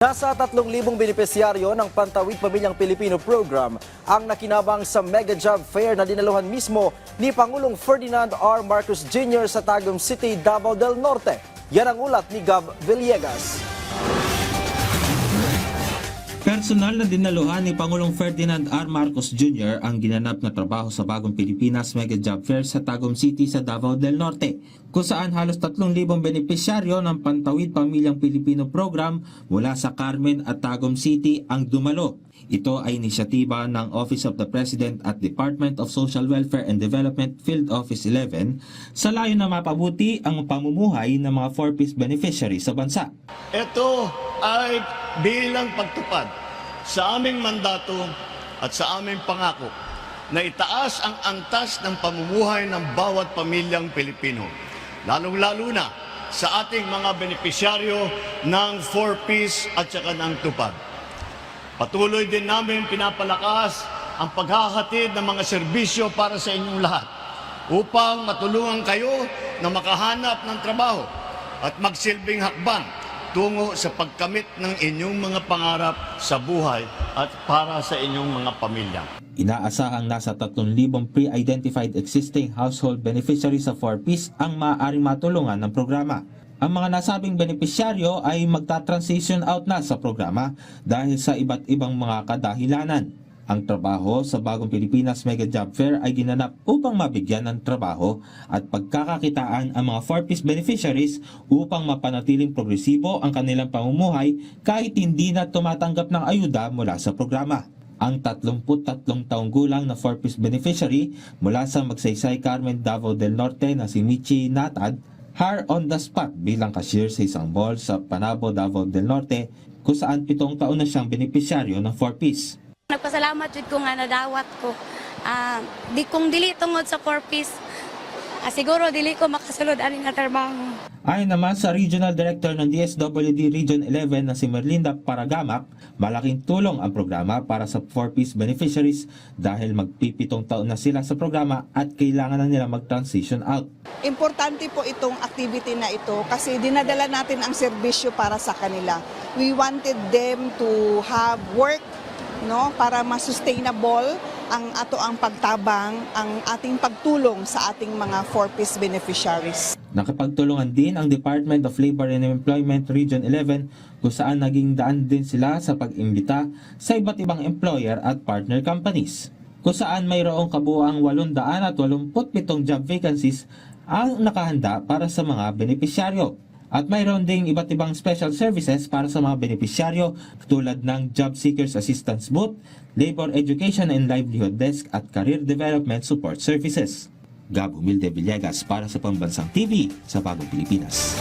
Nasa 3,000 benepisyaryo ng Pantawid Pamilyang Pilipino Program ang nakinabang sa Mega Job Fair na dinaluhan mismo ni Pangulong Ferdinand R. Marcos Jr. sa Tagum City, Davao del Norte. Yan ang ulat ni Gab Villegas. Personal na dinaluhan ni Pangulong Ferdinand R. Marcos Jr. ang ginanap na trabaho sa Bagong Pilipinas Mega Job Fair sa Tagum City sa Davao del Norte, kung saan halos 3,000 benepisyaryo ng Pantawid Pamilyang Pilipino Program mula sa Carmen at Tagum City ang dumalo. Ito ay inisyatiba ng Office of the President at Department of Social Welfare and Development Field Office 11 sa layo na mapabuti ang pamumuhay ng mga 4-piece beneficiaries sa bansa. Ito ay bilang pagtupad sa aming mandato at sa aming pangako na itaas ang antas ng pamumuhay ng bawat pamilyang Pilipino, lalong-lalo na sa ating mga benepisyaryo ng 4-piece at saka ng tupad. Patuloy din namin pinapalakas ang paghahatid ng mga serbisyo para sa inyong lahat upang matulungan kayo na makahanap ng trabaho at magsilbing hakbang tungo sa pagkamit ng inyong mga pangarap sa buhay at para sa inyong mga pamilya. Inaasahang nasa 3,000 pre-identified existing household beneficiaries sa 4-piece ang maaaring matulungan ng programa. Ang mga nasabing benepisyaryo ay magta-transition out na sa programa dahil sa iba't ibang mga kadahilanan. Ang trabaho sa Bagong Pilipinas Mega Job Fair ay ginanap upang mabigyan ng trabaho at pagkakakitaan ang mga 4-piece beneficiaries upang mapanatiling progresibo ang kanilang pamumuhay kahit hindi na tumatanggap ng ayuda mula sa programa. Ang 33 taong gulang na 4-piece beneficiary mula sa Magsaysay, Carmen, Davao del Norte na si Michi Natad, hire on the spot bilang cashier sa isang mall sa Panabo, Davao del Norte, kung saan 7 taon na siyang benepisyaryo ng 4-piece. Nagpasalamat jud ko nga nadawat ko. Di kong dili tungod sa 4-piece. Siguro dili ko makasulod ani nga trabaho. Ayon naman sa Regional Director ng DSWD Region 11 na si Merlinda Paragamak, malaking tulong ang programa para sa 4-piece beneficiaries dahil magpipitong taon na sila sa programa at kailangan na nila mag-transition out. Importante po itong activity na ito kasi dinadala natin ang serbisyo para sa kanila. We wanted them to have work, no, para ma-sustainable ang pagtabang, ang ating pagtulong sa ating mga 4-piece beneficiaries. Nakapagtulungan din ang Department of Labor and Employment Region 11 kung saan naging daan din sila sa pag-imbita sa iba't ibang employer at partner companies, kung saan mayroong kabuuang 887 job vacancies ang nakahanda para sa mga benepisyaryo. At mayroon ding iba't ibang special services para sa mga benepisyaryo tulad ng Job Seekers Assistance Booth, Labor Education and Livelihood Desk at Career Development Support Services. Gab Humilde Villegas para sa Pambansang TV sa Bagong Pilipinas.